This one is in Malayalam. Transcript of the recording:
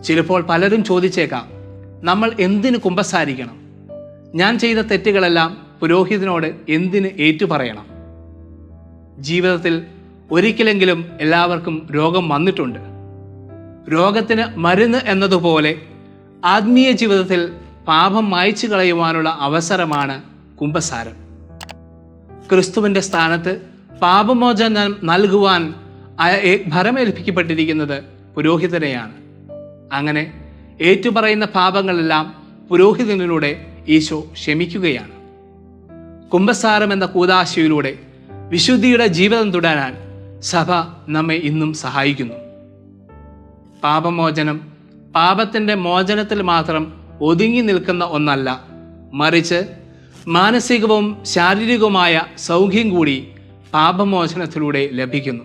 ചിലപ്പോൾ പലരും ചോദിച്ചേക്കാം, നമ്മൾ എന്തിന് കുമ്പസാരിക്കണം? ഞാൻ ചെയ്ത തെറ്റുകളെല്ലാം പുരോഹിതനോട് എന്തിന് ഏറ്റുപറയണം? ജീവിതത്തിൽ ഒരിക്കലെങ്കിലും എല്ലാവർക്കും രോഗം വന്നിട്ടുണ്ട്. രോഗത്തിന് മരുന്ന് എന്നതുപോലെ ആത്മീയ ജീവിതത്തിൽ പാപം മായ്ച്ചു കളയുവാനുള്ള അവസരമാണ് കുമ്പസാരം. ക്രിസ്തുവിൻ്റെ സ്ഥാനത്ത് പാപമോചനം നൽകുവാൻ ഭരമേൽപ്പിക്കപ്പെട്ടിരിക്കുന്നത് പുരോഹിതനെയാണ്. അങ്ങനെ ഏറ്റുപറയുന്ന പാപങ്ങളെല്ലാം പുരോഹിതനിലൂടെ ഈശോ ക്ഷമിക്കുകയാണ്. കുമ്പസാരം എന്ന കൂദാശയിലൂടെ വിശുദ്ധിയുടെ ജീവിതം തുടരാൻ സഭ നമ്മെ ഇന്നും സഹായിക്കുന്നു. പാപമോചനം പാപത്തിൻ്റെ മോചനത്തിൽ മാത്രം ഒതുങ്ങി നിൽക്കുന്ന ഒന്നല്ല, മറിച്ച് മാനസികവും ശാരീരികവുമായ സൗഖ്യം കൂടി പാപമോചനത്തിലൂടെ ലഭിക്കുന്നു.